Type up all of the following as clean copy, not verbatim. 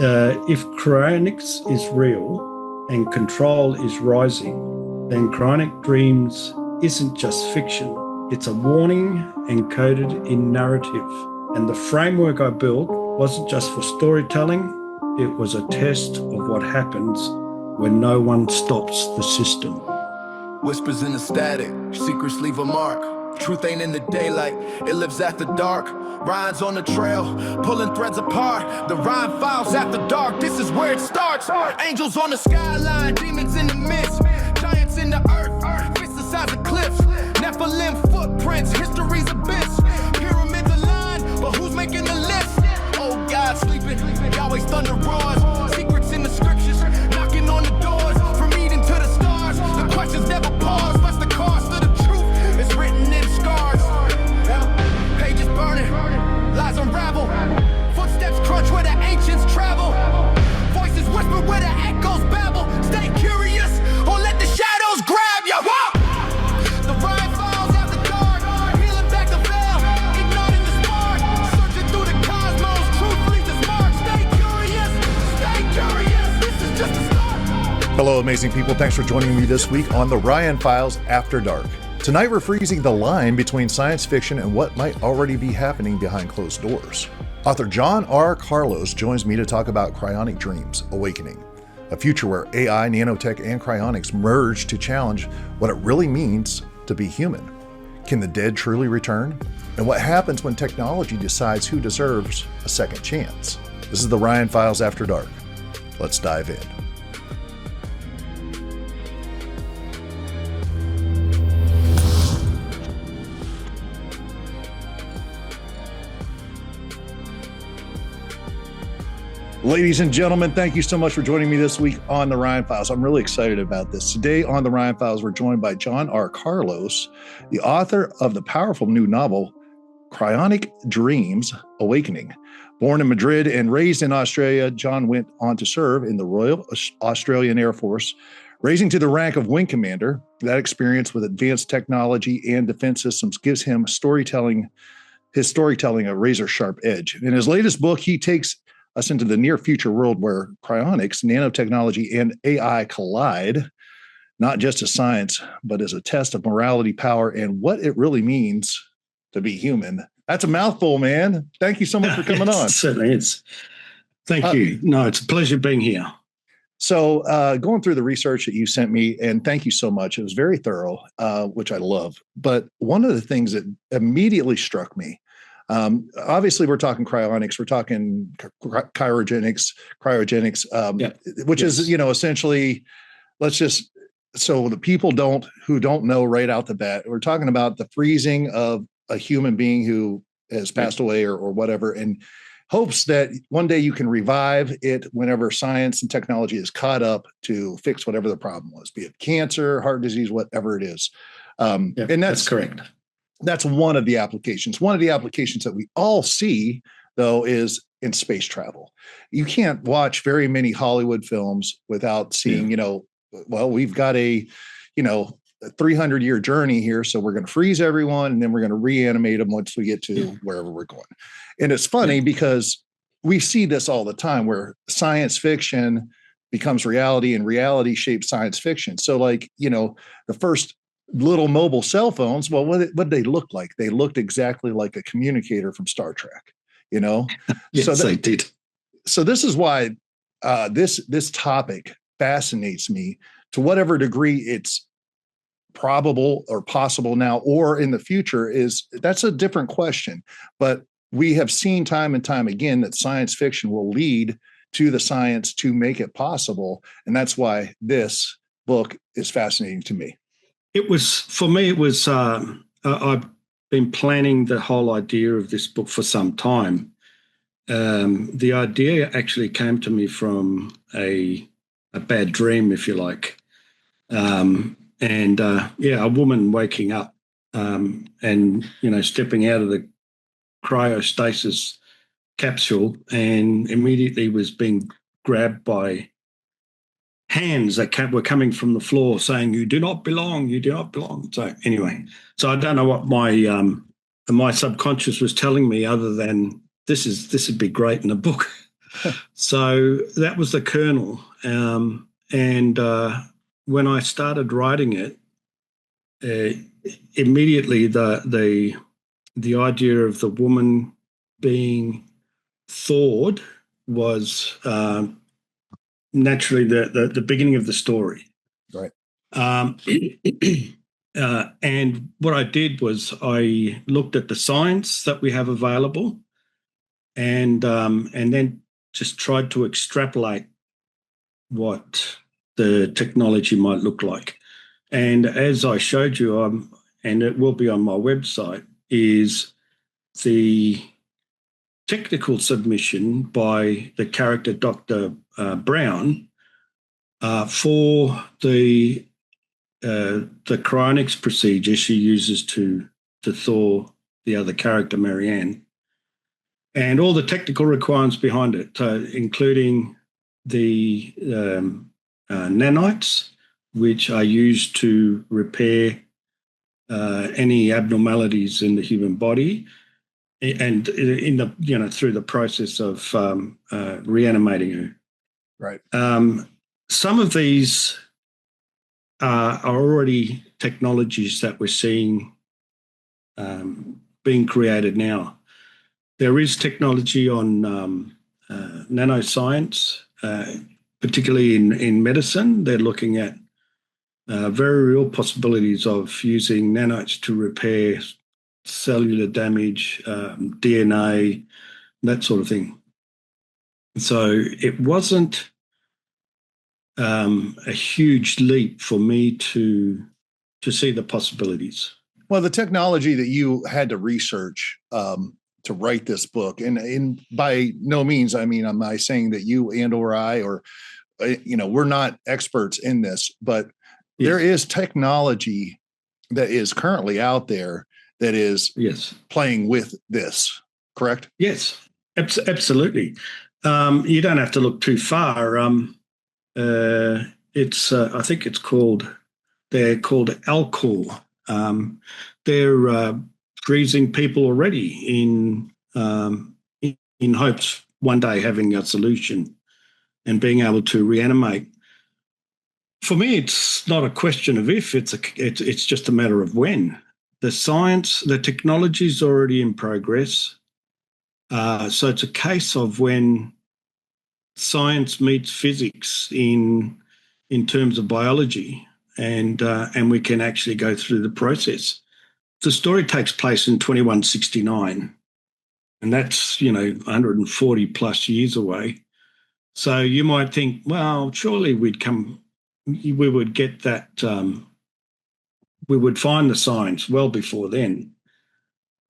If cryonics is real and control is rising, then Cryonic Dreams isn't just fiction. It's a warning encoded in narrative. And the framework I built wasn't just for storytelling, it was a test of what happens when no one stops the system. Whispers in the static, secrets leave a mark. Truth ain't in the daylight, it lives after dark. Ryan's on the trail, pulling threads apart. The Ryan files after dark, this is where it starts. Angels on the skyline, demons in the mist. Giants in the earth, fists the size of cliffs. Nephilim footprints, history's abyss. Pyramids aligned, but who's making the list? Oh God, sleeping, Yahweh's thunder roars. Secrets in the scriptures, knocking on the doors. From Eden to the stars, the questions never pause. What's the cost of the truth? It's written in scars. Pages burning, lies unravel. Footsteps crunch where the ancients travel. Voices whisper where the echoes babble. Stay curious or let the shadows grab you. The Ryan files after dark, peeling back the veil, igniting the spark, searching through the cosmos. Truth leaves its mark. Stay curious, stay curious. This is just a start. Hello, amazing people. Thanks for joining me this week on the Ryan Files After Dark. Tonight, we're freezing the line between science fiction and what might already be happening behind closed doors. Author John R. Carlos joins me to talk about Cryonic Dreams, Awakening, a future where AI, nanotech, and cryonics merge to challenge what it really means to be human. Can the dead truly return? And what happens when technology decides who deserves a second chance? This is the Ryan Files After Dark. Let's dive in. Ladies and gentlemen, thank you so much for joining me this week on the Ryan Files. I'm really excited about this. Today on the Ryan Files, we're joined by John R. Carlos, the author of the powerful new novel, Cryonic Dreams, Awakening. Born in Madrid and raised in Australia, John went on to serve in the Royal Australian Air Force, raising to the rank of wing commander. That experience with advanced technology and defense systems gives him his storytelling a razor-sharp edge. In his latest book, he takes us into the near future world where cryonics, nanotechnology, and AI collide, not just as science, but as a test of morality, power, and what it really means to be human. That's a mouthful, man. Thank you so much for coming on. It certainly is. Thank you. No, it's a pleasure being here. So going through the research that you sent me, and thank you so much. It was very thorough, which I love. But one of the things that immediately struck me, obviously, we're talking cryonics, we're talking cryogenics, which is, essentially, so the people who don't know right out the bat, we're talking about the freezing of a human being who has passed away or whatever, and hopes that one day you can revive it whenever science and technology is caught up to fix whatever the problem was, be it cancer, heart disease, whatever it is. And that's correct. That's one of the applications. One of the applications that we all see, though, is in space travel. You can't watch very many Hollywood films without seeing, we've got a 300-year journey here, so we're going to freeze everyone, and then we're going to reanimate them once we get to wherever we're going. And it's funny because we see this all the time where science fiction becomes reality and reality shapes science fiction. So the first little mobile cell phones, well, what did they look like? They looked exactly like a communicator from Star Trek, Yes, so they did. So this is why this topic fascinates me to whatever degree it's probable or possible now or in the future. That's a different question. But we have seen time and time again that science fiction will lead to the science to make it possible. And that's why this book is fascinating to me. For me, I've been planning the whole idea of this book for some time. The idea actually came to me from a bad dream, if you like. A woman waking up and, stepping out of the cryostasis capsule and immediately was being grabbed by hands that were coming from the floor saying, "You do not belong, you do not belong." So anyway, I don't know what my subconscious was telling me other than this would be great in a book. So that was the kernel. And when I started writing it, immediately the idea of the woman being thawed was naturally the beginning of the story. Right. And what I did was I looked at the science that we have available, and then just tried to extrapolate what the technology might look like. And as I showed you, and it will be on my website, is the technical submission by the character Dr. Brown for the cryonics procedure she uses to thaw the other character, Marianne, and all the technical requirements behind it, including the nanites, which are used to repair any abnormalities in the human body, and in the through the process of reanimating her. Right. Some of these are already technologies that we're seeing being created now. There is technology on nanoscience, particularly in medicine. They're looking at very real possibilities of using nanites to repair cellular damage, DNA, that sort of thing. So it wasn't a huge leap for me to see the possibilities. Well, the technology that you had to research to write this book, and by no means, I mean, am I saying that you and or I, or we're not experts in this, but there is technology that is currently out there that is playing with this, correct? Yes, absolutely. You don't have to look too far. It's I think it's called, they're called Alcor. They're freezing people already in hopes one day having a solution and being able to reanimate. For me, it's not a question of if, it's just a matter of when. The science, the technology is already in progress. So it's a case of when science meets physics in terms of biology, and we can actually go through the process. The story takes place in 2169, and that's 140 plus years away. So you might think, well, surely we would get that. We would find the science well before then.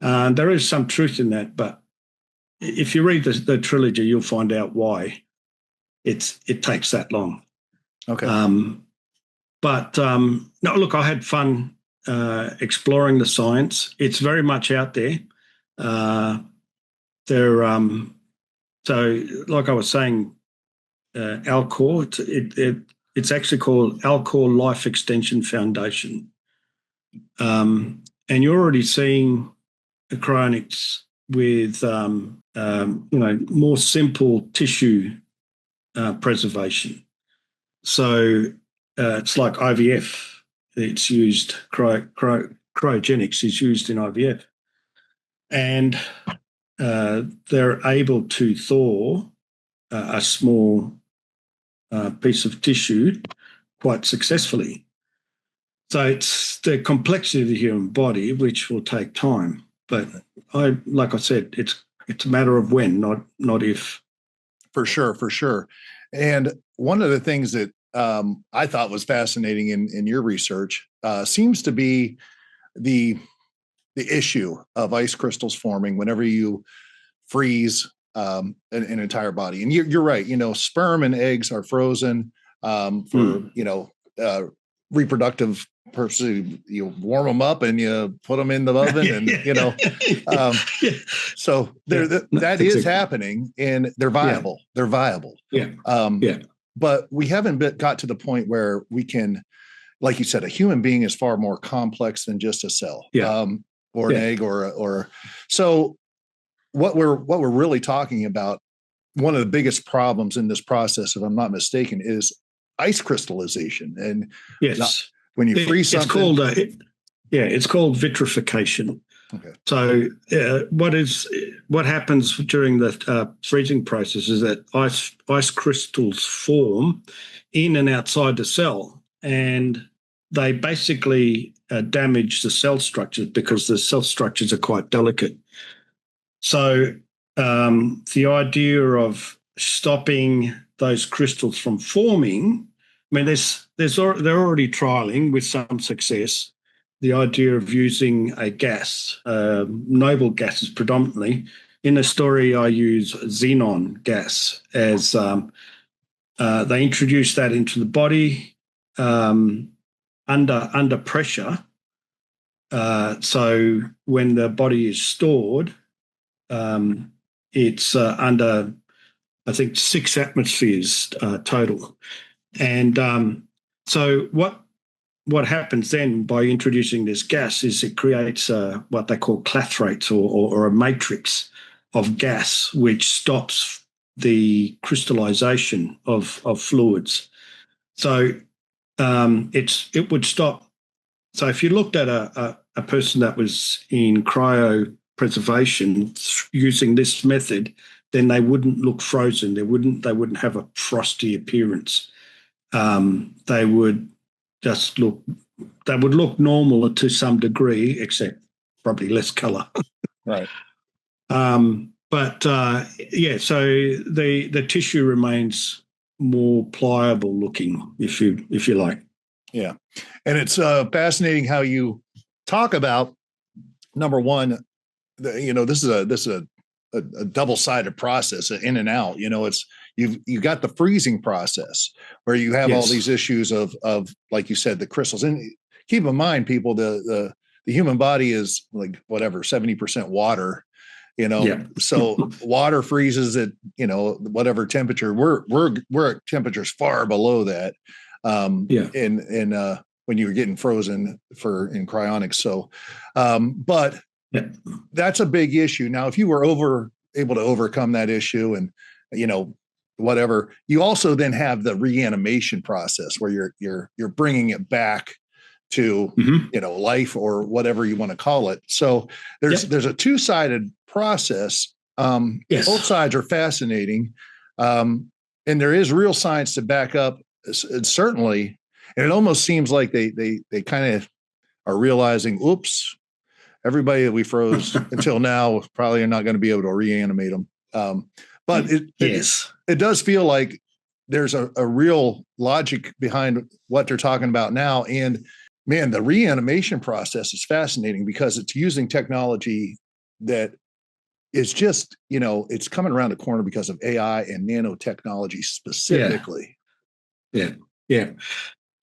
There is some truth in that, but if you read the trilogy, you'll find out why it takes that long. Okay. No, look, I had fun exploring the science. It's very much out there. So, like I was saying, Alcor, it's actually called Alcor Life Extension Foundation, and you're already seeing the cryonics with more simple tissue preservation. So it's like IVF. It's used, cryogenics is used in IVF. And they're able to thaw a small piece of tissue quite successfully. So it's the complexity of the human body, which will take time. But like I said, it's a matter of when, not if. For sure. And one of the things that I thought was fascinating in your research seems to be the issue of ice crystals forming whenever you freeze an entire body. And you're right. Sperm and eggs are frozen for reproductive purposes. You warm them up and you put them in the oven, and so that is happening, and they're viable. They're viable. But we haven't got to the point where we can, like you said, a human being is far more complex than just a cell, or an egg, or so. What we're really talking about one of the biggest problems in this process, if I'm not mistaken, is ice crystallization. And yes, when you freeze something, it's called vitrification. okay. So what happens during the freezing process is that ice crystals form in and outside the cell, and they basically damage the cell structures because the cell structures are quite delicate. So the idea of stopping those crystals from forming, I mean, they're already trialing with some success the idea of using a gas, noble gases predominantly. In the story, I use xenon gas as they introduce that into the body under pressure. So when the body is stored, it's under, I think, 6 atmospheres total. And so what happens then by introducing this gas is it creates what they call clathrates or a matrix of gas, which stops the crystallization of fluids. So it would stop. So if you looked at a person that was in cryopreservation using this method, then they wouldn't look frozen. They wouldn't have a frosty appearance. They would just look normal to some degree, except probably less color. Right. But so the tissue remains more pliable looking, if you like. Yeah, and it's fascinating how you talk about, number one, this is a double-sided process, in and out. It's you've got the freezing process where you have all these issues of like you said, the crystals. And keep in mind, people, the human body is like 70% water. So water freezes at whatever temperature. We're at temperatures far below that. When you were getting frozen in cryonics. So, but that's a big issue. Now, if you were able to overcome that issue and, whatever, you also then have the reanimation process where you're bringing it back to, life or whatever you want to call it. So there's a two-sided process. Both sides are fascinating. And there is real science to back up. Certainly, and it almost seems like they kind of are realizing, oops, everybody that we froze until now probably are not going to be able to reanimate them. But it does feel like there's a real logic behind what they're talking about now. And man, the reanimation process is fascinating because it's using technology that is just, it's coming around the corner because of AI and nanotechnology specifically. Yeah.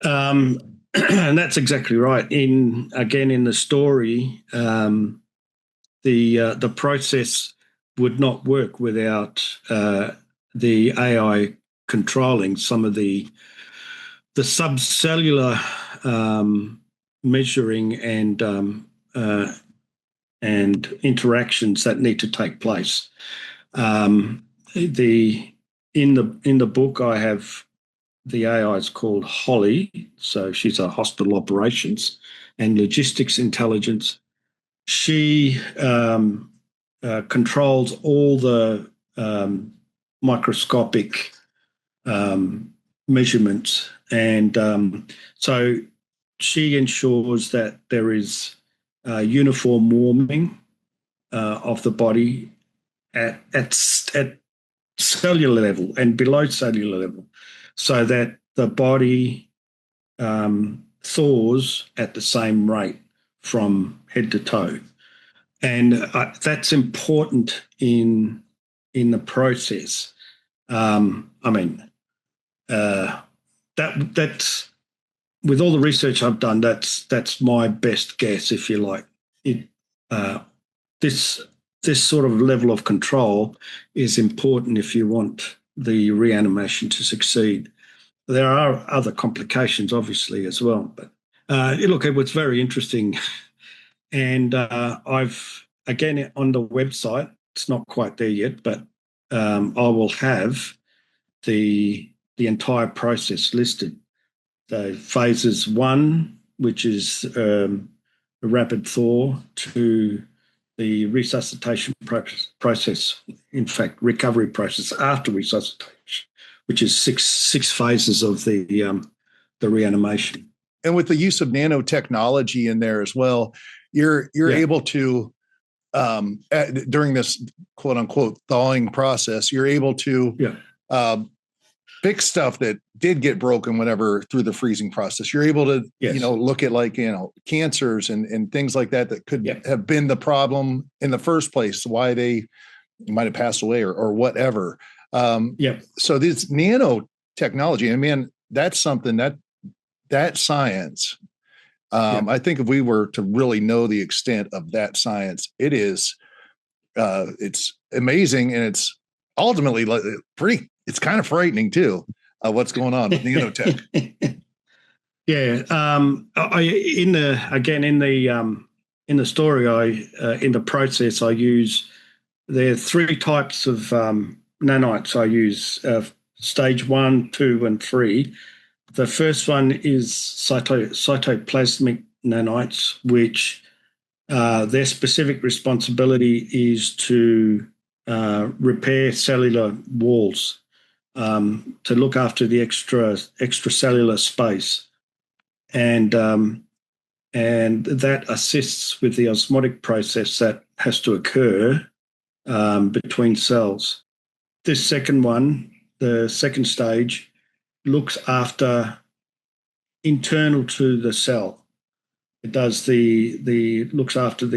And that's exactly right. In the story, the process would not work without the AI controlling some of the subcellular measuring and interactions that need to take place. In the book, I have the AI is called Holly, so she's a hospital operations and logistics intelligence. She controls all the microscopic measurements, and so she ensures that there is uniform warming of the body at cellular level and below cellular level, so that the body thaws at the same rate from head to toe. And that's important in the process. That's with all the research I've done, that's my best guess, if you like. This sort of level of control is important if you want the reanimation to succeed. There are other complications, obviously, as well. But look, it was very interesting. And I've, again, on the website, it's not quite there yet, but I will have the entire process listed. So phases 1, which is a rapid thaw, to the resuscitation process, in fact, recovery process after resuscitation, which is six phases of the reanimation. And with the use of nanotechnology in there as well, you're able to during this quote unquote thawing process, you're able to fix stuff that did get broken whenever through the freezing process. You're able to, look at cancers and things like that could have been the problem in the first place, why they might have passed away or whatever. So this nanotechnology, and man, that's something that science, I think if we were to really know the extent of that science, it's amazing. And it's ultimately it's kind of frightening too, what's going on with nanotech. In the story, in the process, there are 3 types of nanites I use, stage 1, 2, and 3. The first one is cytoplasmic nanites, which their specific responsibility is to repair cellular walls, to look after the extracellular space, and that assists with the osmotic process that has to occur between cells. This second one, the second stage, looks after internal to the cell. It does looks after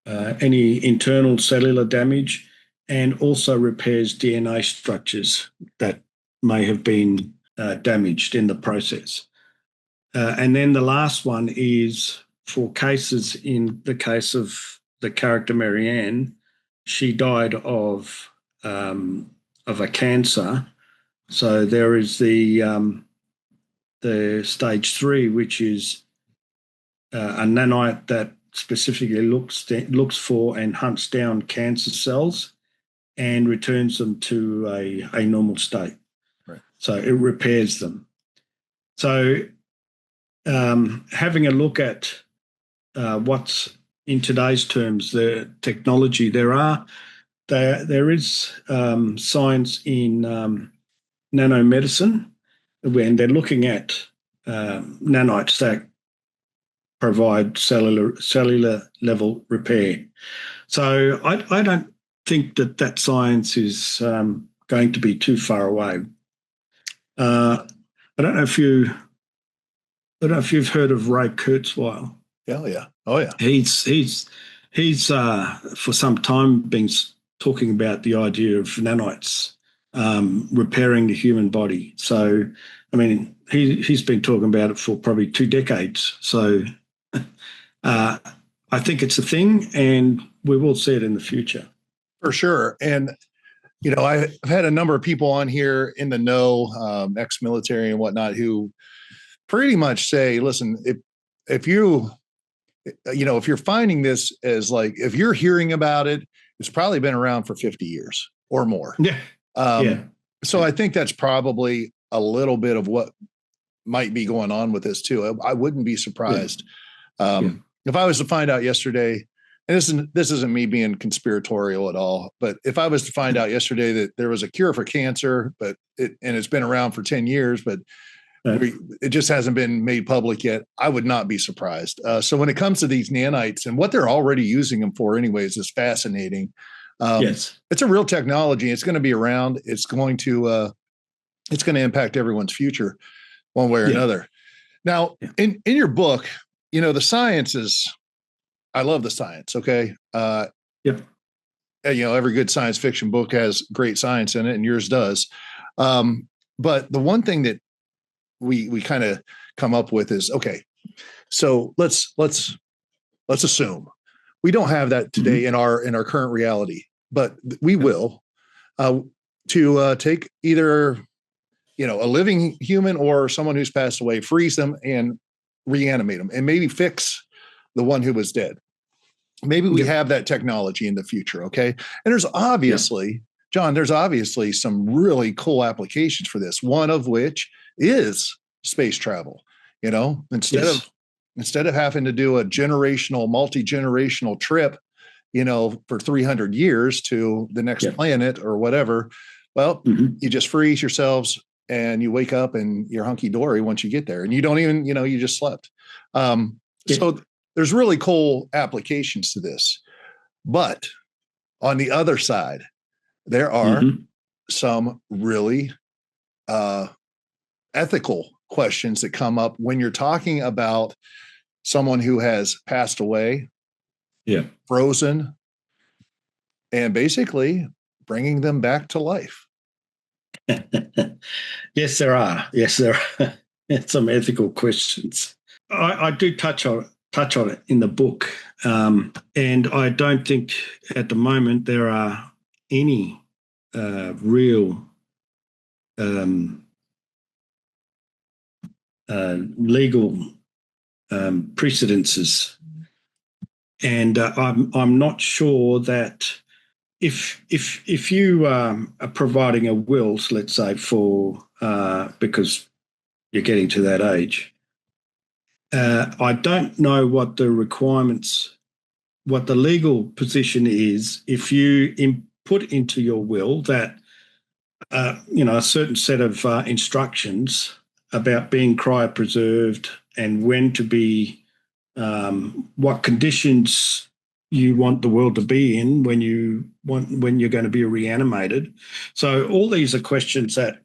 any internal cellular damage, and also repairs DNA structures that may have been damaged in the process. And then the last one is for cases, in the case of the character Marianne, she died of a cancer. So there is the stage 3, which is a nanite that specifically looks for and hunts down cancer cells and returns them to a normal state. Right. So it repairs them. So having a look at what's in today's terms, the technology, there is science in nanomedicine, when they're looking at nanites that provide cellular level repair. So I don't think that science is going to be too far away. I don't know if you've heard of Ray Kurzweil. Yeah. Oh yeah. He's for some time been talking about the idea of nanites repairing the human body. So, I mean, he's been talking about it for probably 2 decades. So I think it's a thing, and we will see it in the future. For sure. And, I've had a number of people on here in the know, ex-military and whatnot, who pretty much say, listen, if you're finding this as if you're hearing about it, it's probably been around for 50 years or more. Yeah. So I think that's probably a little bit of what might be going on with this too. I wouldn't be surprised if I was to find out yesterday, and this isn't me being conspiratorial at all, but if I was to find out yesterday that there was a cure for cancer, and it's been around for 10 years, but it just hasn't been made public yet, I would not be surprised. So when it comes to these nanites and what they're already using them for anyways is fascinating. It's a real technology. It's going to be around. It's going to impact everyone's future one way or another. Now, in your book, the science is, I love the science. Okay. Every good science fiction book has great science in it, and yours does. But the one thing that we kind of come up with is, okay, so let's assume we don't have that today in our current reality, but we will to take either a living human or someone who's passed away, freeze them and reanimate them, and maybe fix the one who was dead. maybe we have that technology in the future. Okay. And there's obviously, John, there's obviously some really cool applications for this. One of which is space travel. You know, instead of having to do a multi-generational trip, you know, for 300 years to the next planet or whatever, well, you just freeze yourselves and you wake up and you're hunky-dory once you get there, and you don't even, you know, you just slept. So there's really cool applications to this. But on the other side, there are some really ethical questions that come up when you're talking about someone who has passed away, frozen, and basically bringing them back to life. Yes, there are. Some ethical questions. I do touch on it in the book, and I don't think at the moment there are any real legal precedences, and I'm not sure that if you are providing a will, let's say for because you're getting to that age, I don't know what the requirements, what the legal position is if you put into your will that you know, a certain set of instructions about being cryopreserved and when to be, what conditions you want the world to be in when you're going to be reanimated. So all these are questions that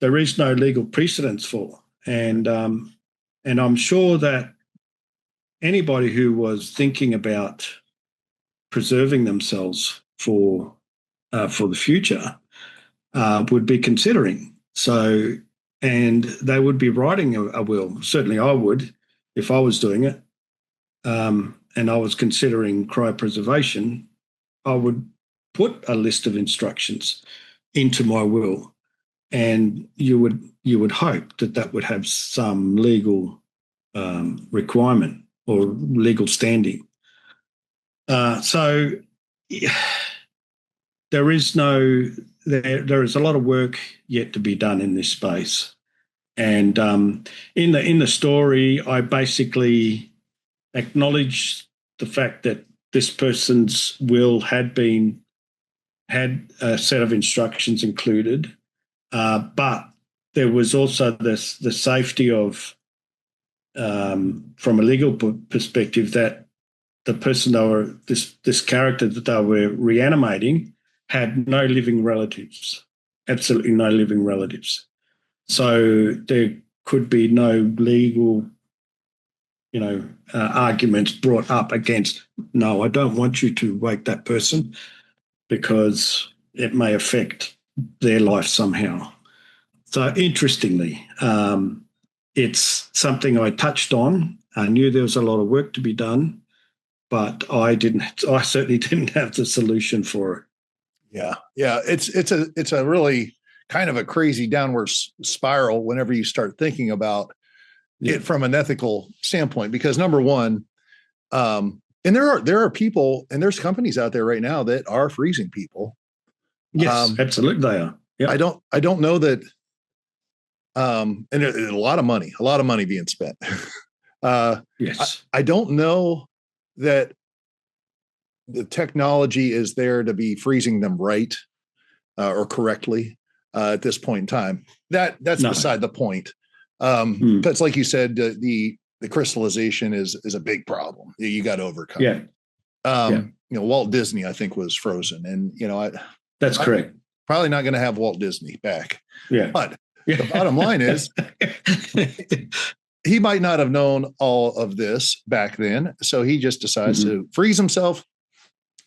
there is no legal precedence for, and I'm sure that anybody who was thinking about preserving themselves for the future would be considering. So, and they would be writing a will. Certainly I would if I was doing it. And I was considering cryopreservation, I would put a list of instructions into my will, and you would hope that would have some legal requirement or legal standing. So there is a lot of work yet to be done in this space, and in the story, I basically acknowledge the fact that this person's will had a set of instructions included, but there was also the safety of, from a legal perspective, that the person this character that they were reanimating had no living relatives, absolutely no living relatives. So there could be no legal arguments brought up against, no, I don't want you to wake that person because it may affect their life somehow. So interestingly, it's something I touched on. I knew there was a lot of work to be done, but I certainly didn't have the solution for it. Yeah. It's a really kind of a crazy downward spiral whenever you start thinking about it from an ethical standpoint, because number one, and there are people and there's companies out there right now that are freezing people. Yes, absolutely they are. Yeah. I don't know that. And a lot of money being spent. Yes. I don't know that the technology is there to be freezing them right or correctly at this point in time. That's beside the point. Because like you said, the crystallization is a big problem you got to overcome. Walt Disney, I think, was frozen, and that's correct. Probably not going to have Walt Disney back. But the bottom line is he might not have known all of this back then, so he just decides to freeze himself.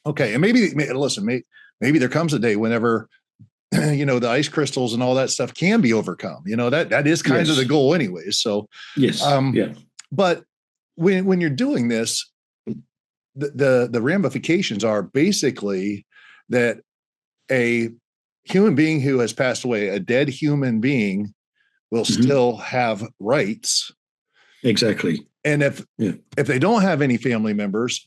Okay, and maybe there comes a day whenever the ice crystals and all that stuff can be overcome. That is kind of the goal anyways. So but when you're doing this, the ramifications are basically that a human being who has passed away, a dead human being, will still have rights. Exactly. And if they don't have any family members,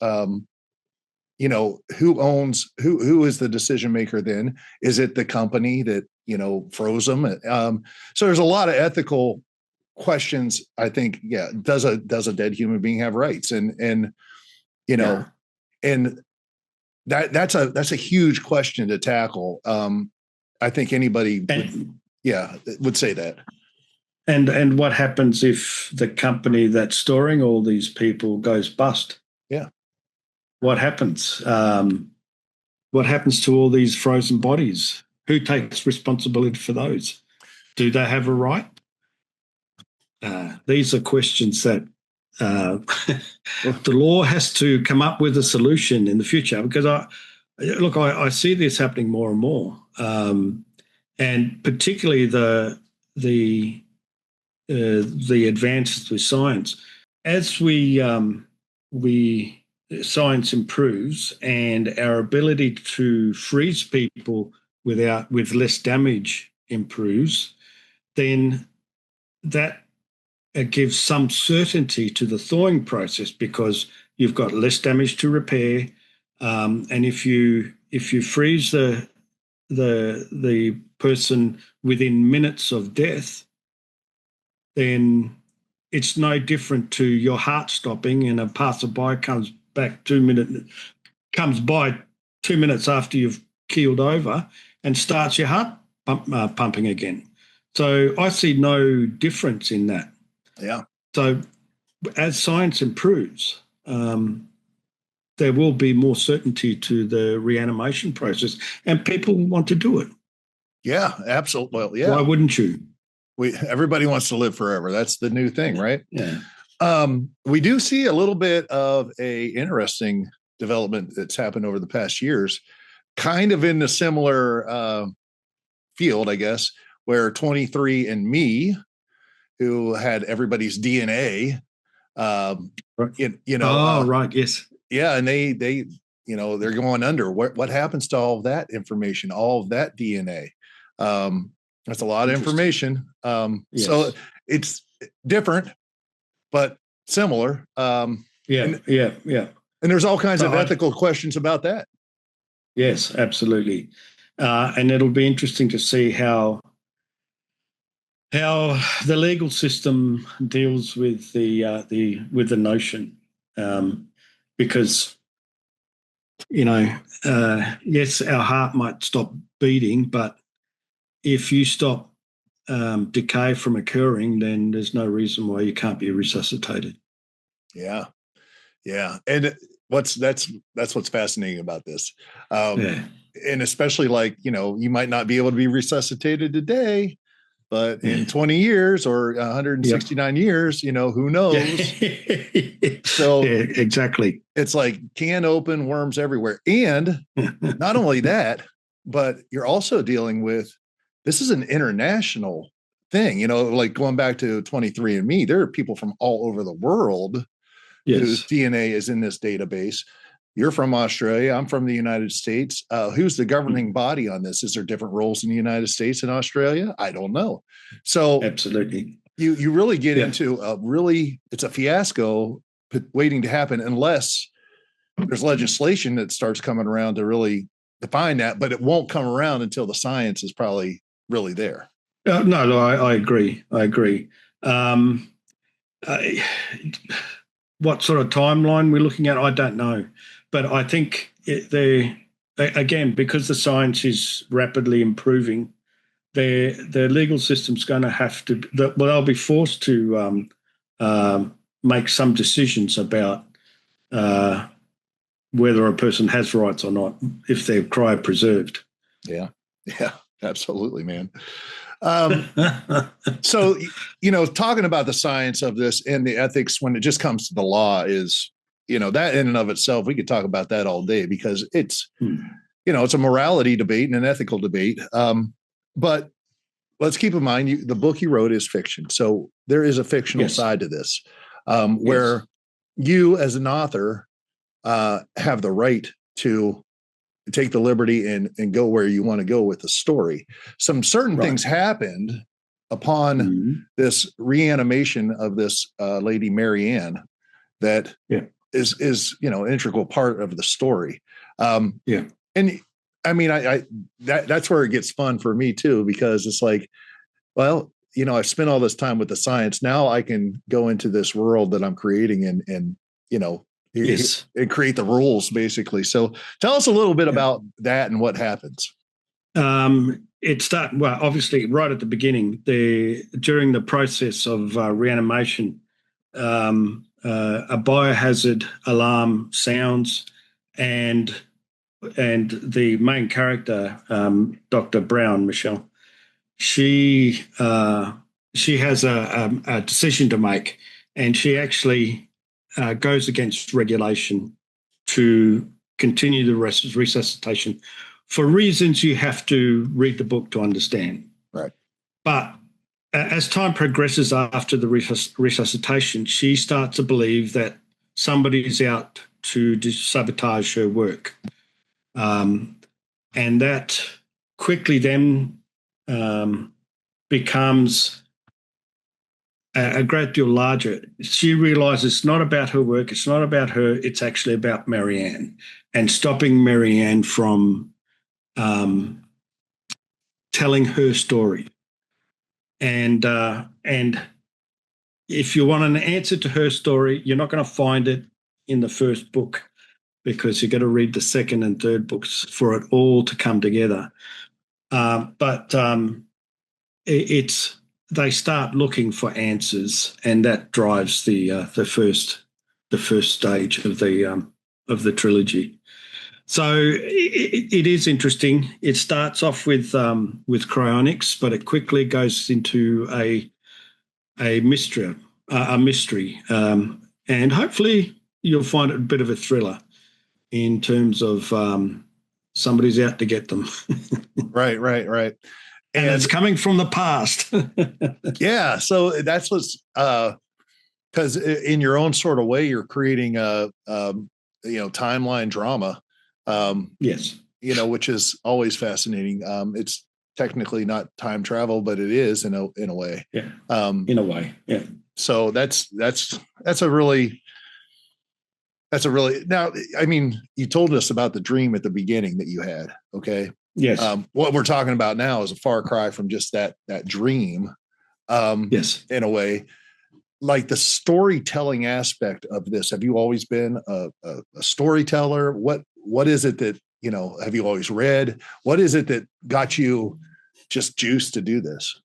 who is the decision maker then? Is it the company that, froze them? So there's a lot of ethical questions. I think, does a dead human being have rights? And that's a huge question to tackle. I think anybody would say that. And what happens if the company that's storing all these people goes bust? Yeah. What happens? What happens to all these frozen bodies? Who takes responsibility for those? Do they have a right? These are questions that the law has to come up with a solution in the future, because I see this happening more and more, and particularly the advances with science. As science improves and our ability to freeze people with less damage improves, then that gives some certainty to the thawing process, because you've got less damage to repair, and if you freeze the person within minutes of death, then it's no different to your heart stopping and a passerby comes by 2 minutes after you've keeled over and starts your heart pumping again. So I see no difference in that. Yeah. So as science improves, there will be more certainty to the reanimation process, and people want to do it. Yeah, absolutely. Well, yeah. Why wouldn't you? Everybody wants to live forever. That's the new thing, right? Yeah. We do see a little bit of a interesting development that's happened over the past years, kind of in a similar field, I guess, where 23andMe, who had everybody's DNA, right, yes. Yeah, and they they're going under. What happens to all of that information, all of that DNA? That's a lot of information. Yes. So it's different, but similar. And there's all kinds of ethical questions about that. Yes, absolutely. And it'll be interesting to see how the legal system deals with the notion, because yes, our heart might stop beating, but if you stop decay from occurring, then there's no reason why you can't be resuscitated. Yeah, and that's what's fascinating about this, and especially you might not be able to be resuscitated today, but in 20 years or 169 years, who knows? So exactly, it's like can open, worms everywhere, and not only that, but you're also dealing with, this is an international thing, like going back to 23andMe, there are people from all over the world whose DNA is in this database. You're from Australia. I'm from the United States. Who's the governing body on this? Is there different roles in the United States and Australia? I don't know. So absolutely, you really get into it's a fiasco waiting to happen, unless there's legislation that starts coming around to really define that, but it won't come around until the science is probably really there. No, I agree. What sort of timeline we're looking at, I don't know. But I think again, because the science is rapidly improving, the legal system's going to have to, they'll be forced to make some decisions about whether a person has rights or not, if they're cryopreserved. Yeah, absolutely, man. So, talking about the science of this and the ethics when it just comes to the law is, that in and of itself, we could talk about that all day, because it's, it's a morality debate and an ethical debate. But let's keep in mind, the book you wrote is fiction. So there is a fictional side to this, where you as an author have the right to take the liberty and go where you want to go with the story. Some certain things happened upon this reanimation of this lady, Mary Ann, that is an integral part of the story. Yeah. And I mean, that's where it gets fun for me too, because it's like, well, I've spent all this time with the science. Now I can go into this world that I'm creating and Yes. and create the rules basically. So tell us a little bit about that and what happens. Well, obviously right at the beginning, during the process of reanimation, a biohazard alarm sounds, and the main character, Dr. Brown, Michelle, she has a decision to make, and she actually goes against regulation to continue the resuscitation for reasons you have to read the book to understand. Right. But as time progresses after the resuscitation, she starts to believe that somebody's out to sabotage her work. And that quickly then becomes a great deal larger. She realizes it's not about her work, it's not about her, it's actually about Marianne, and stopping Marianne from telling her story. And if you want an answer to her story, you're not going to find it in the first book, because you've got to read the second and third books for it all to come together. But they start looking for answers, and that drives the first stage of the trilogy. So it is interesting. It starts off with cryonics, but it quickly goes into a mystery, and hopefully you'll find it a bit of a thriller in terms of somebody's out to get them. Right. And it's coming from the past. Yeah. So that's what's because in your own sort of way, you're creating a timeline drama. Yes. Which is always fascinating. It's technically not time travel, but it is in a way. Yeah. In a way. Yeah. So that's a really now, I mean, you told us about the dream at the beginning that you had. Okay. Yes. What we're talking about now is a far cry from just that dream. Yes. In a way, like the storytelling aspect of this. Have you always been a storyteller? What is it that, have you always read? What is it that got you just juiced to do this?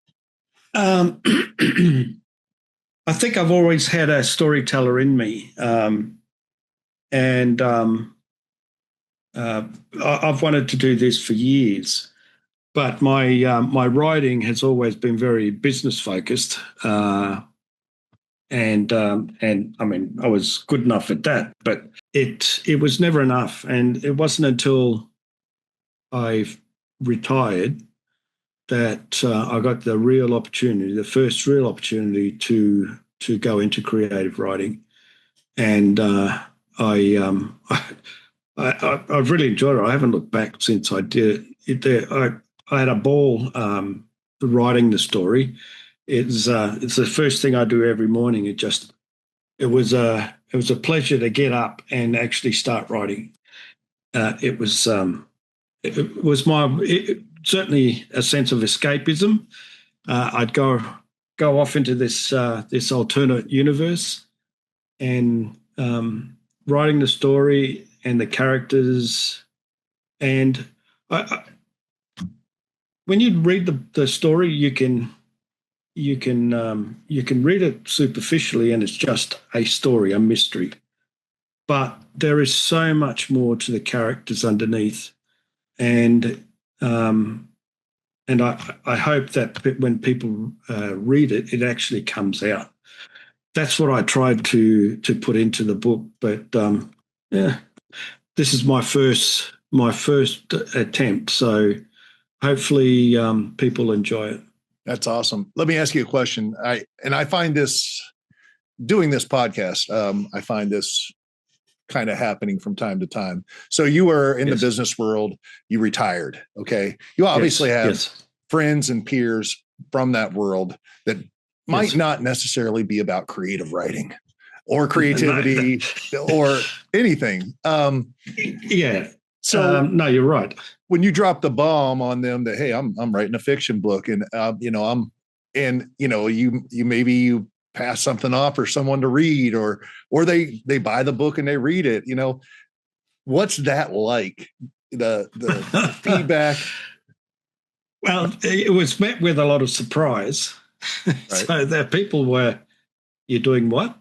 I think I've always had a storyteller in me. And I've wanted to do this for years, but my writing has always been very business focused, and I mean, I was good enough at that, but it was never enough, and it wasn't until I retired that I got the first real opportunity to go into creative writing, and I've really enjoyed it. I haven't looked back since I did it. I had a ball writing the story. It's the first thing I do every morning. It was a pleasure to get up and actually start writing. It was certainly a sense of escapism. I'd go off into this alternate universe, and writing the story and the characters, and when you read the story, you can read it superficially, and it's just a story, a mystery. But there is so much more to the characters underneath, and I hope that when people read it, it actually comes out. That's what I tried to put into the book. But this is my first attempt, so hopefully people enjoy it. That's awesome. Let me ask you a question. I find this, doing this podcast, I find this kind of happening from time to time. So you were in the business world, you retired. Okay. You obviously have friends and peers from that world that might not necessarily be about creative writing. or creativity or anything. Yeah. So no, you're right. When you drop the bomb on them that, hey, I'm writing a fiction book, and you pass something off for someone to read, or they buy the book and they read it, what's that like? The feedback. Well, it was met with a lot of surprise. Right. So the people were, you're doing what?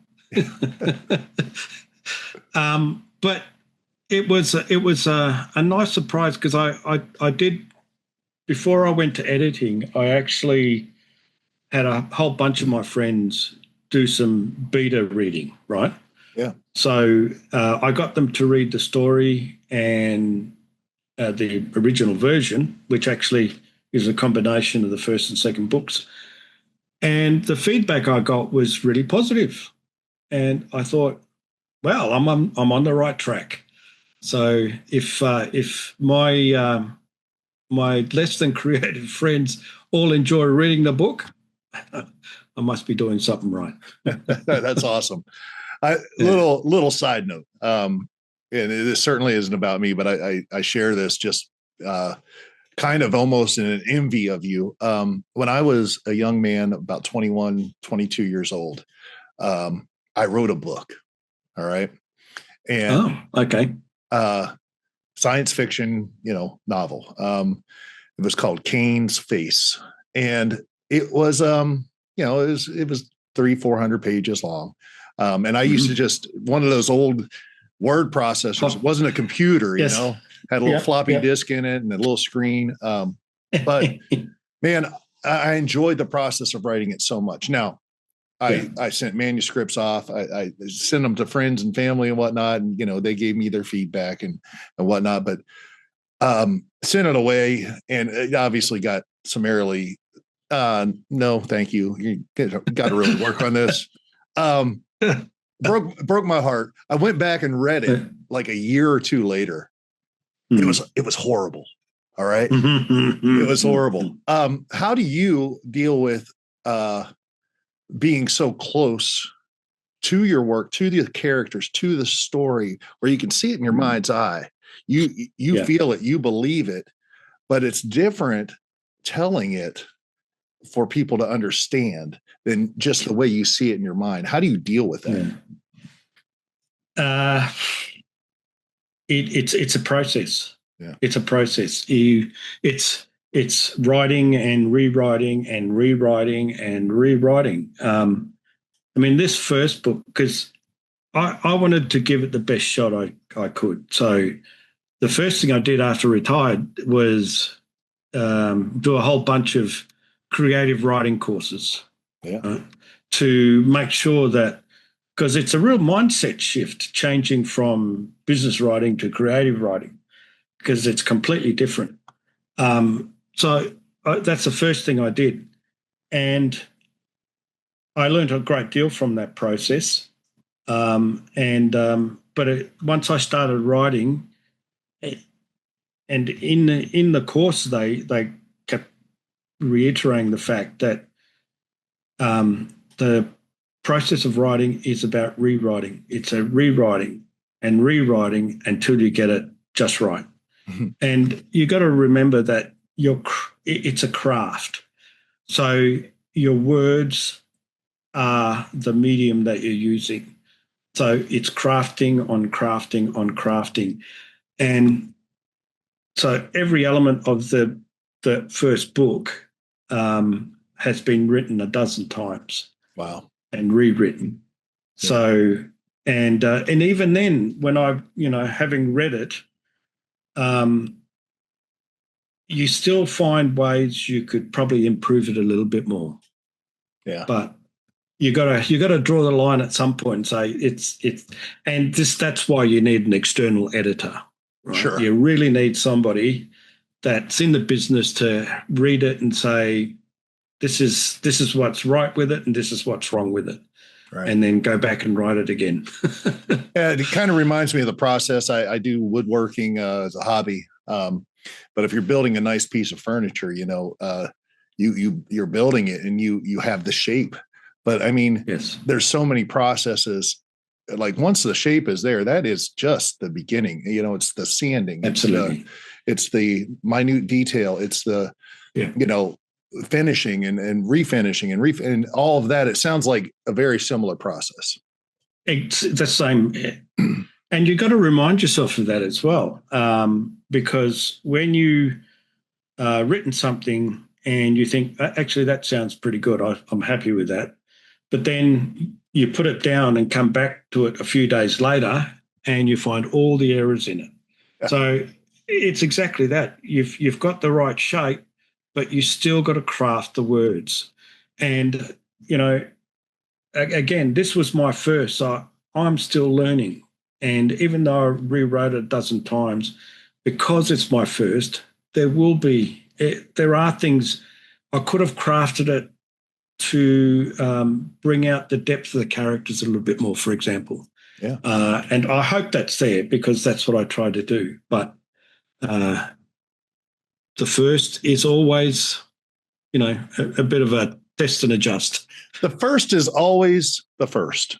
But it was a nice surprise, because I did, before I went to editing, I actually had a whole bunch of my friends do some beta reading, right? Yeah. So I got them to read the story and the original version, which actually is a combination of the first and second books. And the feedback I got was really positive. And I thought, well, I'm on the right track. So if my less than creative friends all enjoy reading the book, I must be doing something right. That's awesome. Little side note, and it certainly isn't about me, but I share this just kind of almost in an envy of you. When I was a young man, about 21, 22 years old, I wrote a book. All right. And okay. Science fiction, novel. It was called Cain's Face. And it was, it was 300-400 pages long. And I used to just, one of those old word processors. It wasn't a computer, yes. Had a little floppy disk in it and a little screen. But man, I enjoyed the process of writing it so much. Now, I sent manuscripts off. I sent them to friends and family and whatnot. And, they gave me their feedback and whatnot, but sent it away, and it obviously got summarily, no, thank you. You got to really work on this. Broke my heart. I went back and read it like a year or two later. It was horrible. All right. It was horrible. How do you deal with being so close to your work, to the characters, to the story, where you can see it in your mind's eye? You feel it, you believe it, but it's different telling it for people to understand than just the way you see it in your mind. How do you deal with that? It's a process. Yeah. It's a process. It's writing and rewriting and rewriting and rewriting. This first book, because I wanted to give it the best shot I could. So the first thing I did after retired was do a whole bunch of creative writing courses to make sure that, because it's a real mindset shift changing from business writing to creative writing, because it's completely different. So that's the first thing I did. And I learned a great deal from that process. But once I started writing, and in the course, they kept reiterating the fact that the process of writing is about rewriting. It's a rewriting and rewriting until you get it just right. Mm-hmm. And you got to remember that it's a craft. So your words are the medium that you're using. So it's crafting on crafting on crafting. And so every element of the first book has been written a dozen times. Wow. And rewritten. Yeah. So, and even then, when having read it, you still find ways you could probably improve it a little bit more. Yeah. But you gotta draw the line at some point and say that's why you need an external editor. Right? Sure. You really need somebody that's in the business to read it and say, this is what's right with it and this is what's wrong with it. Right. And then go back and write it again. Yeah, it kind of reminds me of the process. I do woodworking as a hobby. But if you're building a nice piece of furniture, you're building it and you have the shape. But I mean, yes, there's so many processes like once the shape is there, that is just the beginning. You know, it's the sanding. Absolutely. It's the minute detail. It's the, you know, finishing and refinishing and all of that. It sounds like a very similar process. It's the same. And you've got to remind yourself of that as well. Because when you written something and you think, actually, that sounds pretty good. I'm happy with that. But then you put it down and come back to it a few days later and you find all the errors in it. Yeah. So it's exactly that. You've got the right shape, but you still got to craft the words. And, you know, again, this was my first, so I'm still learning. And even though I rewrote it a dozen times, because it's my first, there are things I could have crafted it to bring out the depth of the characters a little bit more, for example. Yeah. And I hope that's there because that's what I try to do. But the first is always, you know, a bit of a test and adjust. The first is always the first.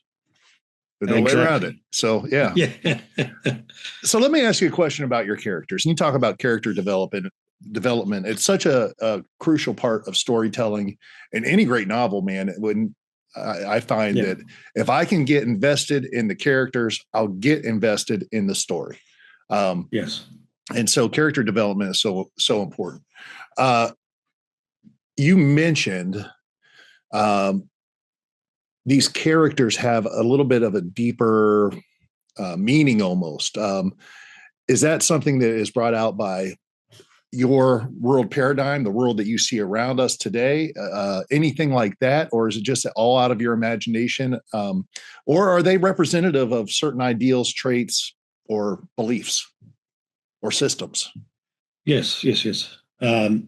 There's no way around it. So, yeah. Yeah. So let me ask you a question about your characters. You talk about character development. It's such a crucial part of storytelling in any great novel, man. When I find that if I can get invested in the characters, I'll get invested in the story. Yes. And so character development is so important. You mentioned these characters have a little bit of a deeper meaning almost. Is that something that is brought out by your world paradigm, the world that you see around us today, anything like that? Or is it just all out of your imagination? Or are they representative of certain ideals, traits, or beliefs or systems? Yes. Well,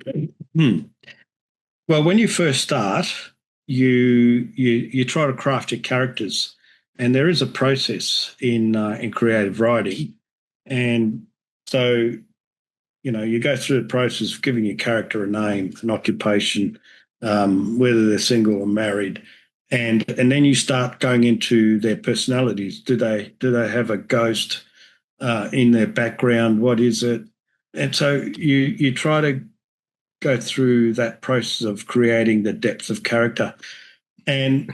when you first start, you try to craft your characters, and there is a process in creative writing, and so you know you go through the process of giving your character a name, an occupation, whether they're single or married, and then you start going into their personalities. Do they have a ghost in their background? What is it? And so you try to go through that process of creating the depth of character. And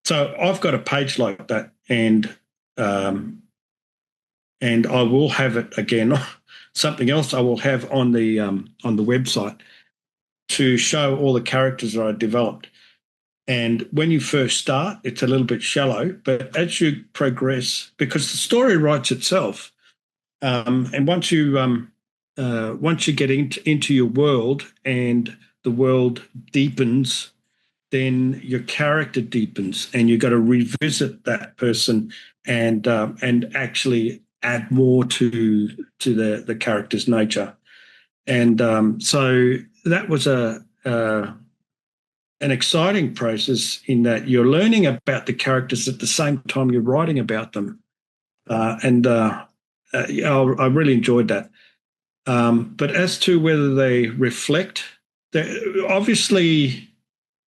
so I've got a page like that, and I will have it again. Something else I will have on the website to show all the characters that I developed. And when you first start, it's a little bit shallow, but as you progress, because the story writes itself, and once you get into your world and the world deepens, then your character deepens, and you've got to revisit that person and actually add more to the character's nature. And so that was an exciting process in that you're learning about the characters at the same time you're writing about them. I really enjoyed that. But as to whether they reflect, obviously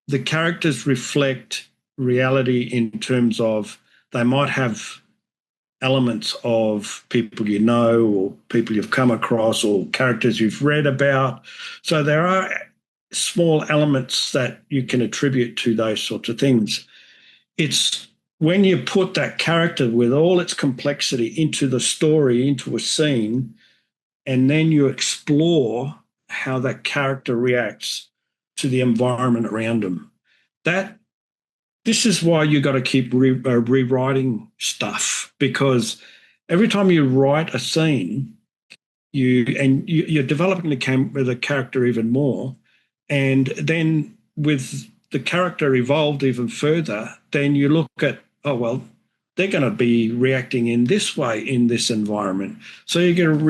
the characters reflect reality in terms of they might have elements of people you know or people you've come across or characters you've read about. So there are small elements that you can attribute to those sorts of things. It's when you put that character with all its complexity into the story, into a scene, and then you explore how that character reacts to the environment around them. This is why you got to keep rewriting stuff, because every time you write a scene, you're developing the character even more, and then with the character evolved even further, then you look at, oh well, they're going to be reacting in this way in this environment. So you're going to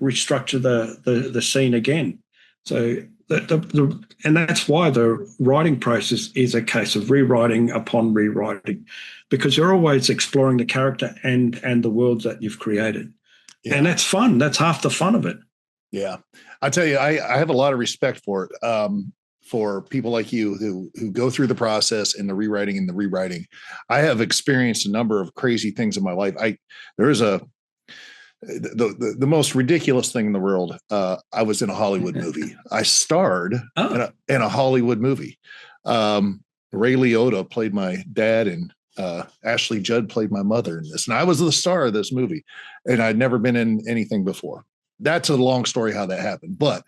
restructure the scene again. So and that's why the writing process is a case of rewriting upon rewriting, because you're always exploring the character and the worlds that you've created. Yeah. And that's fun. That's half the fun of it. Yeah. I tell you, I have a lot of respect for it. for people like you who go through the process and the rewriting and the rewriting. I have experienced a number of crazy things in my life. There is the most ridiculous thing in the world. I was in a Hollywood movie. I starred in a Hollywood movie. Ray Liotta played my dad, and Ashley Judd played my mother in this. And I was the star of this movie, and I'd never been in anything before. That's a long story how that happened. But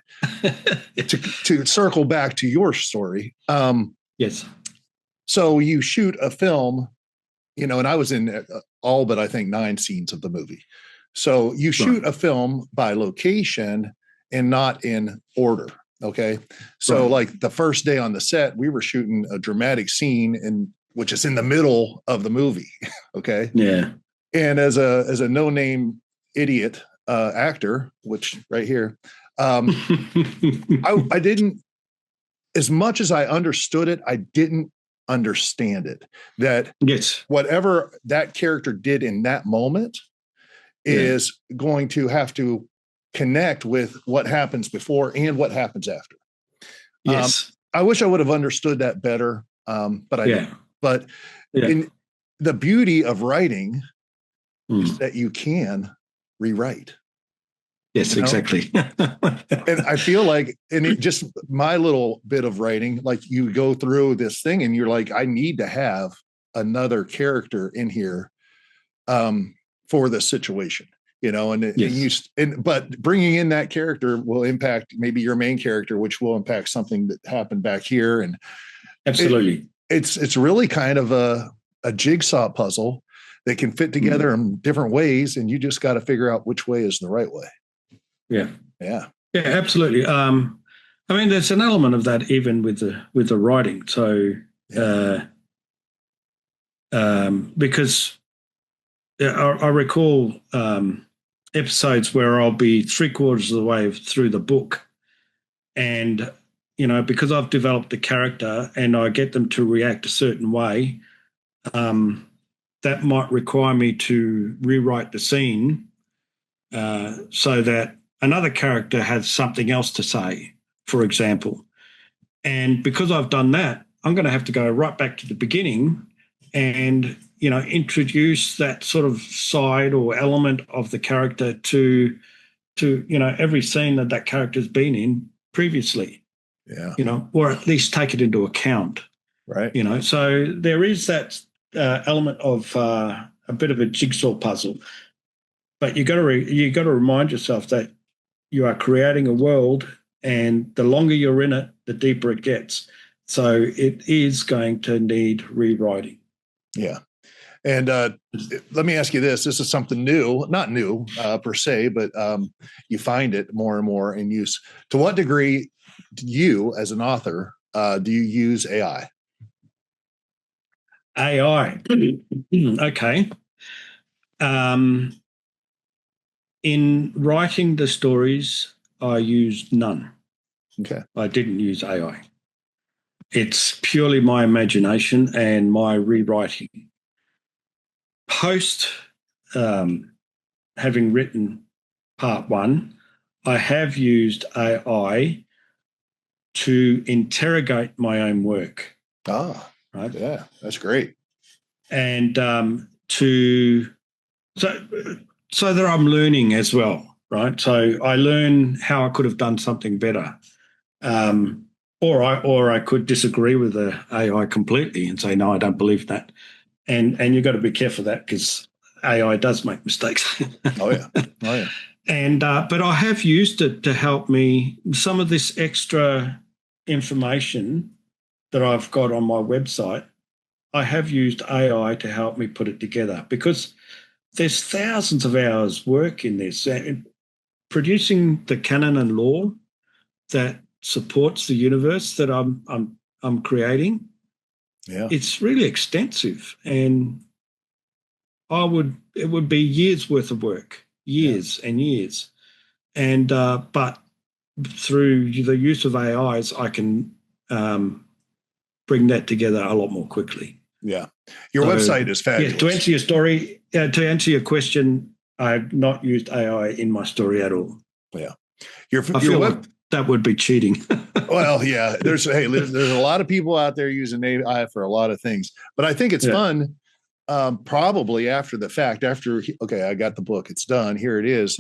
to circle back to your story. Yes. So you shoot a film, and I was in all but I think 9 scenes of the movie. So you shoot a film by location and not in order. Okay. So like the first day on the set, we were shooting a dramatic scene which is in the middle of the movie. Okay. Yeah. And as a no-name idiot actor, which right here, I didn't, as much as I understood it, I didn't understand it. That whatever that character did in that moment is going to have to connect with what happens before and what happens after. Yes. I wish I would have understood that better. But I didn't. But in the beauty of writing is that you can rewrite. Yes, exactly. And I feel like, just my little bit of writing, like you go through this thing and you're like, I need to have another character in here for this situation, but bringing in that character will impact maybe your main character, which will impact something that happened back here. And absolutely, it's really kind of a jigsaw puzzle that can fit together in different ways. And you just got to figure out which way is the right way. Yeah. Yeah. Yeah, absolutely. I mean, there's an element of that even with the writing. So, because I recall episodes where I'll be 3/4 of the way through the book, and because I've developed the character and I get them to react a certain way, that might require me to rewrite the scene so that another character has something else to say, for example. And because I've done that, I'm going to have to go right back to the beginning and introduce that sort of side or element of the character to every scene that character's been in previously. Yeah. Or at least take it into account. Right. So there is that element of a bit of a jigsaw puzzle, but you got to remind yourself that you are creating a world, and the longer you're in it, the deeper it gets. So it is going to need rewriting. Yeah. And let me ask you this. This is something new, not new per se, but you find it more and more in use. To what degree do you, as an author, do you use AI? AI. Okay. In writing the stories, I used none. Okay. I didn't use AI. It's purely my imagination and my rewriting. Post having written part 1, I have used AI to interrogate my own work. Ah, right. Yeah, that's great. And so that I'm learning as well, right? So I learn how I could have done something better, or I could disagree with the AI completely and say, no, I don't believe that. And you've got to be careful of that because AI does make mistakes. Oh yeah. And but I have used it to help me. Some of this extra information that I've got on my website, I have used AI to help me put it together because there's thousands of hours work in this. Producing the canon and lore that supports the universe that I'm creating. Yeah, it's really extensive, and it would be years worth of work, and years. And but through the use of AIs, I can bring that together a lot more quickly. Yeah, your website is fabulous. Yeah, to answer your story, to answer your question, I've not used AI in my story at all. Yeah, that would be cheating. Well, yeah, there's a lot of people out there using AI for a lot of things, but I think it's fun. Probably after the fact, okay, I got the book, it's done, here it is.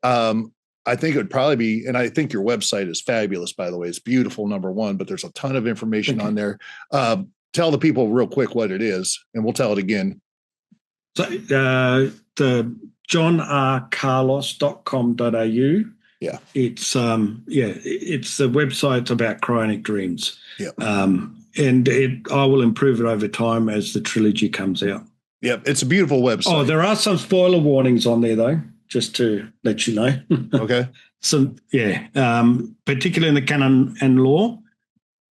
I think it would probably be, and I think your website is fabulous, by the way. It's beautiful, number one, but there's a ton of information on there. Tell the people real quick what it is, and we'll tell it again. So the johnrcarlos.com.au. Yeah. It's it's the website about Cryonic Dreams. Yeah. And I will improve it over time as the trilogy comes out. Yep. It's a beautiful website. Oh, there are some spoiler warnings on there though, just to let you know. Okay. Particularly in the canon and law,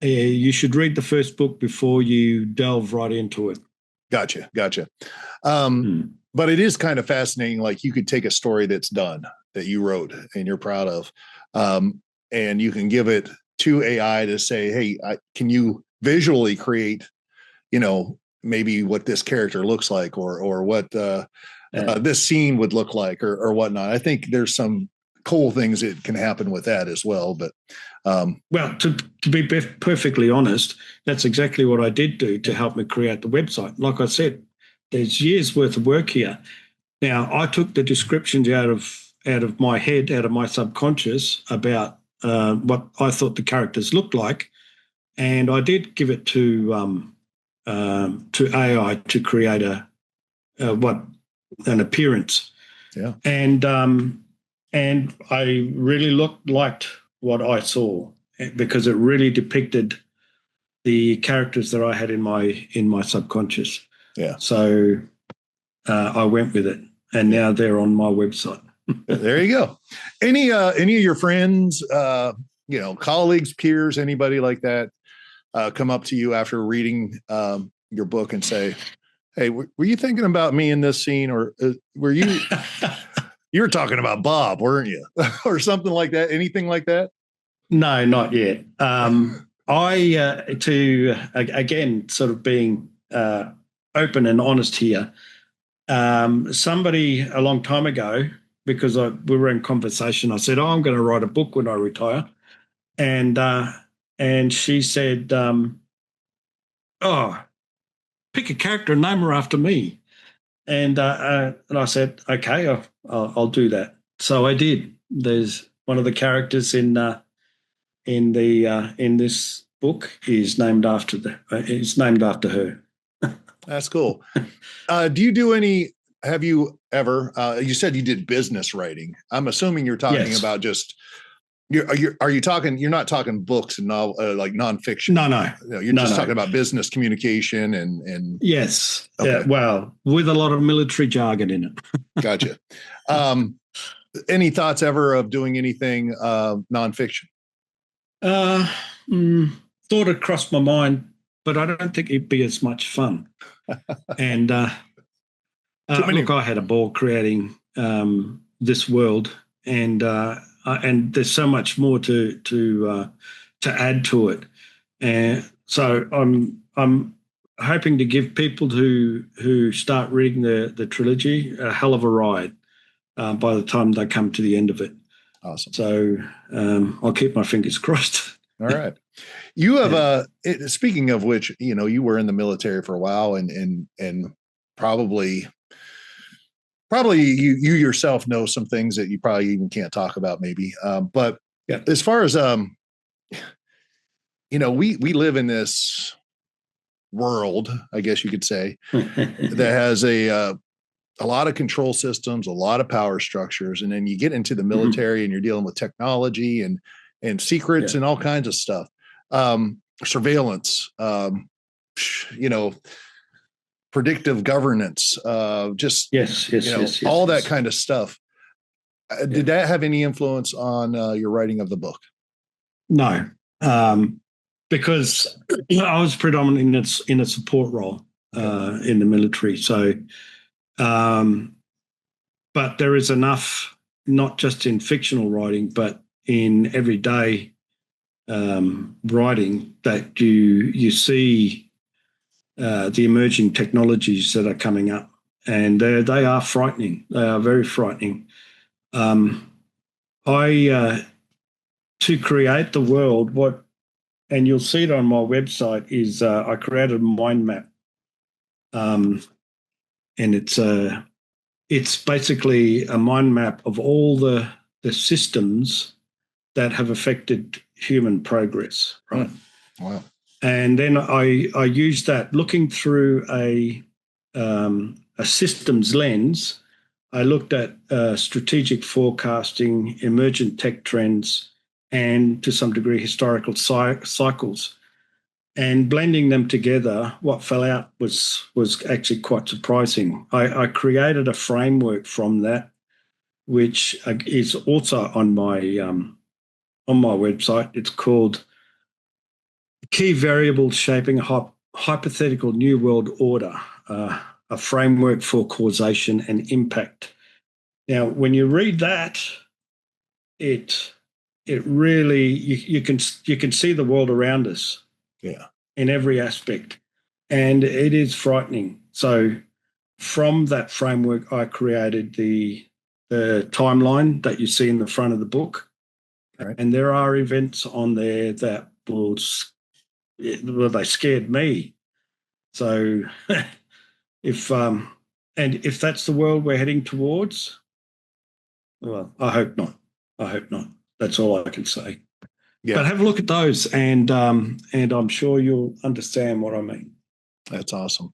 you should read the first book before you delve right into it. Gotcha. But it is kind of fascinating. Like, you could take a story that's done, that you wrote and you're proud of, and you can give it to AI to say, hey, can you visually create, maybe what this character looks like, or what this scene would look like, or whatnot. I think there's some cool things that can happen with that as well. But well, to be perfectly honest, that's exactly what I did do to help me create the website. Like I said, there's years worth of work here. Now, I took the descriptions out of my head, out of my subconscious about what I thought the characters looked like, and I did give it to AI to create an appearance. Yeah. And I really liked what I saw, because it really depicted the characters that I had in my subconscious. Yeah. So I went with it, and now they're on my website. There you go. Any of your friends, colleagues, peers, anybody like that, come up to you after reading your book and say, "Hey, were you thinking about me in this scene, or were you you were talking about Bob, weren't you?" or something like that? Anything like that? No, not yet. Again, sort of being open and honest here. Somebody a long time ago, because we were in conversation, I said, I'm going to write a book when I retire. And she said, pick a character and name her after me. And I said, okay, I'll do that. So I did. There's one of the characters in this book is named after her. That's cool. Do you do any? Have you ever? You said you did business writing. I'm assuming you're talking about just. Are you talking? You're not talking books and like nonfiction. No. You're just talking about business communication and. Yes. Okay. Well, with a lot of military jargon in it. Gotcha. Any thoughts ever of doing anything nonfiction? Thought it crossed my mind, but I don't think it'd be as much fun. And look, I had a ball creating this world, and there's so much more to add to it. And so I'm hoping to give people who start reading the trilogy a hell of a ride by the time they come to the end of it. Awesome. So I'll keep my fingers crossed. All right. You have speaking of which, you were in the military for a while, and probably you yourself know some things that you probably even can't talk about, maybe. But yeah. As far as we live in this world, I guess you could say, that has a lot of control systems, a lot of power structures, and then you get into the military and you're dealing with technology and secrets and all kinds of stuff, surveillance, predictive governance, just yes, all that kind of stuff. Did that have any influence on your writing of the book? No, because I was predominantly in a support role in the military. So, but there is enough, not just in fictional writing, but in everyday writing, that you see the emerging technologies that are coming up, and they are frightening. They are very frightening. to create the world, and you'll see it on my website, is I created a mind map. And it's basically a mind map of all the systems that have affected human progress, right? Wow. And then I used that, looking through a systems lens. I looked at strategic forecasting, emergent tech trends, and to some degree historical cycles. And blending them together, what fell out was actually quite surprising. I created a framework from that, which is also on my website. It's called Key Variables Shaping a Hypothetical New World Order, a framework for causation and impact. Now, when you read that, it really you can see the world around us. Yeah. In every aspect, and it is frightening. So from that framework, I created the timeline that you see in the front of the book. Right. And there are events on there that they scared me. So if that's the world we're heading towards, well, I hope not. That's all I can say. Yeah. But have a look at those, and I'm sure you'll understand what I mean. That's awesome.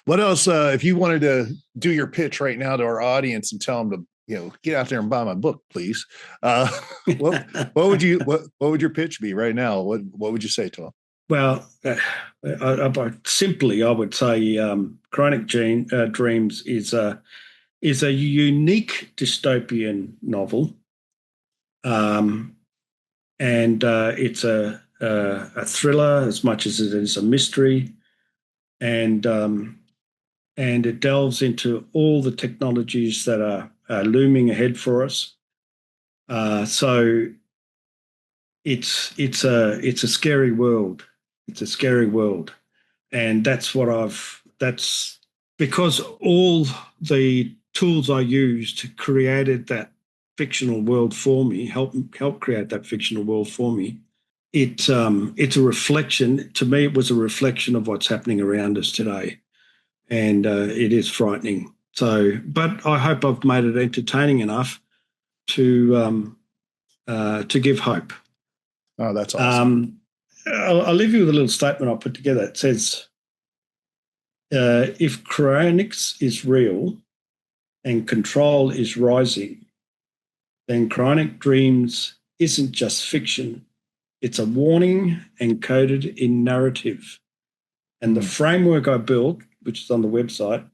What else? If you wanted to do your pitch right now to our audience and tell them to, get out there and buy my book, please. What would your pitch be right now? What would you say to them? Well, simply, I would say Cryonic Dreams is a unique dystopian novel. And it's a thriller as much as it is a mystery, and it delves into all the technologies that are looming ahead for us. So it's a scary world. It's a scary world, and that's because all the tools I used created that fictional world for me, help create that fictional world for me. It's a reflection. To me, it was a reflection of what's happening around us today, and it is frightening. So, but I hope I've made it entertaining enough to give hope. Oh, that's awesome. I'll leave you with a little statement I put together. It says, if cryonics is real and control is rising, then Cryonic Dreams isn't just fiction. It's a warning encoded in narrative. And the framework I built, which is on the website,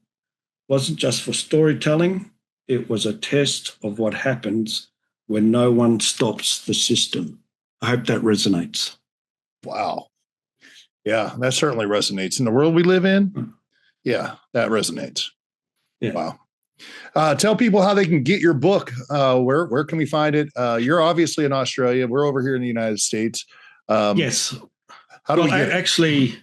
wasn't just for storytelling. It was a test of what happens when no one stops the system. I hope that resonates. Wow. Yeah, that certainly resonates. In the world we live in, yeah, that resonates. Yeah. Wow. Tell people how they can get your book. Where can we find it? You're obviously in Australia. We're over here in the United States. Yes. How do we get it? Actually,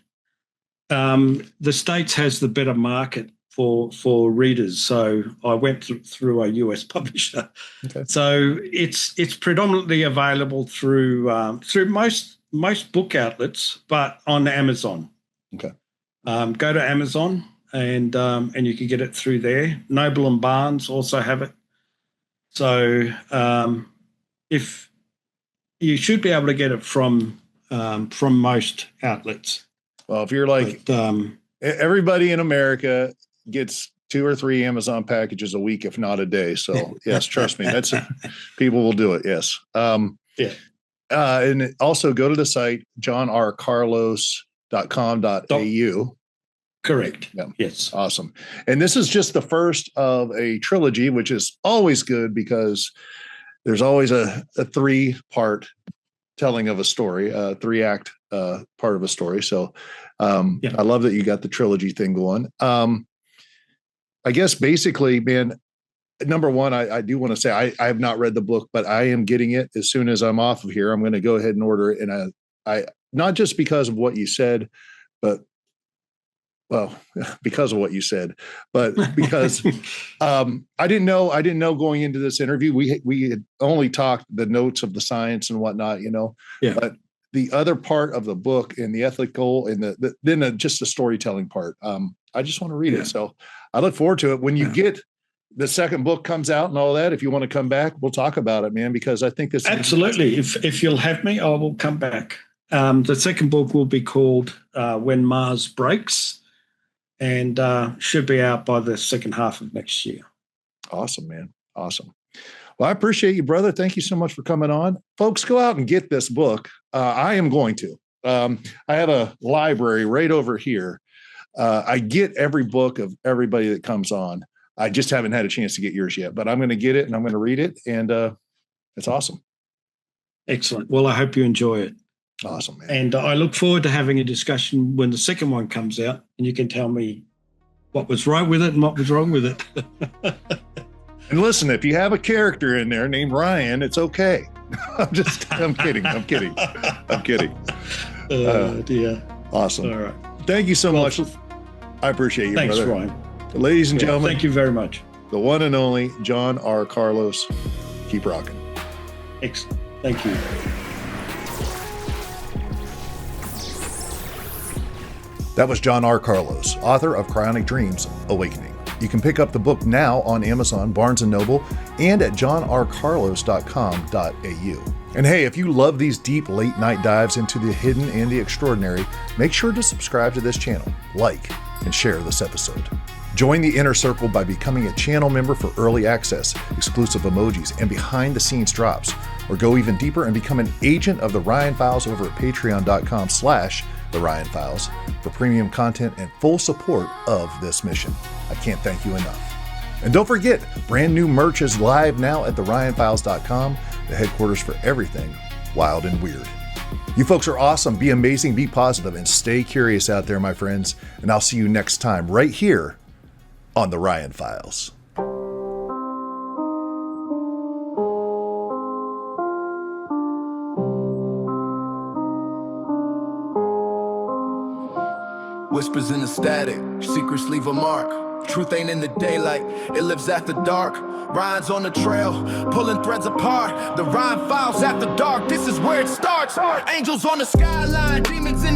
the States has the better market for readers. So I went through a US publisher. Okay. So it's predominantly available through most book outlets, but on Amazon. Okay. Go to Amazon and you can get it through there. Noble and Barnes also have it. So if you should be able to get it from most outlets. Well, if you're like everybody in America gets 2 or 3 Amazon packages a week, if not a day. So yes, trust me, that's it. People will do it. Yes. Yeah. And also go to the site, johnrcarlos.com.au. Correct. Yeah. Yes. Awesome. And this is just the first of a trilogy, which is always good because there's always a 3-part telling of a story, a 3-act part of a story. So I love that you got the trilogy thing going. I guess basically, man, number one, I do want to say I have not read the book, but I am getting it as soon as I'm off of here. I'm going to go ahead and order it. And I not just because of what you said, but well, because of what you said, but because I didn't know going into this interview. We had only talked the notes of the science and whatnot, Yeah. But the other part of the book and the ethical and then just the storytelling part, I just want to read it. So I look forward to it. When you get the second book comes out and all that, if you want to come back, we'll talk about it, man, because I think this absolutely. If you'll have me, I will come back. The second book will be called When Mars Breaks, and should be out by the second half of next year. Awesome, man. Awesome. Well, I appreciate you, brother. Thank you so much for coming on. Folks, go out and get this book. I am going to. I have a library right over here. I get every book of everybody that comes on. I just haven't had a chance to get yours yet, but I'm going to get it and I'm going to read it. And it's awesome. Excellent. Well, I hope you enjoy it. Awesome, man. And I look forward to having a discussion when the second one comes out and you can tell me what was right with it and what was wrong with it. And listen, if you have a character in there named Ryan, it's okay. I'm kidding. Oh, dear. Awesome. All right. Thank you so much. I appreciate you, thanks, brother. Ryan. Ladies and gentlemen. Thank you very much. The one and only John R. Carlos. Keep rocking. Excellent. Thank you. That was John R. Carlos, author of Cryonic Dreams, Awakening. You can pick up the book now on Amazon, Barnes & Noble, and at johnrcarlos.com.au. And hey, if you love these deep late-night dives into the hidden and the extraordinary, make sure to subscribe to this channel, like, and share this episode. Join the Inner Circle by becoming a channel member for early access, exclusive emojis, and behind-the-scenes drops. Or go even deeper and become an agent of the Ryan Files over at patreon.com/The Ryan Files for premium content and full support of this mission. I can't thank you enough. And don't forget, brand new merch is live now at theryanfiles.com, the headquarters for everything wild and weird. You folks are awesome. Be amazing, be positive, and stay curious out there, my friends. And I'll see you next time right here on The Ryan Files. Whispers in the static, secrets leave a mark. Truth ain't in the daylight, it lives after dark. Ryan's on the trail, pulling threads apart. The Ryan Files after dark, this is where it starts. Angels on the skyline, demons in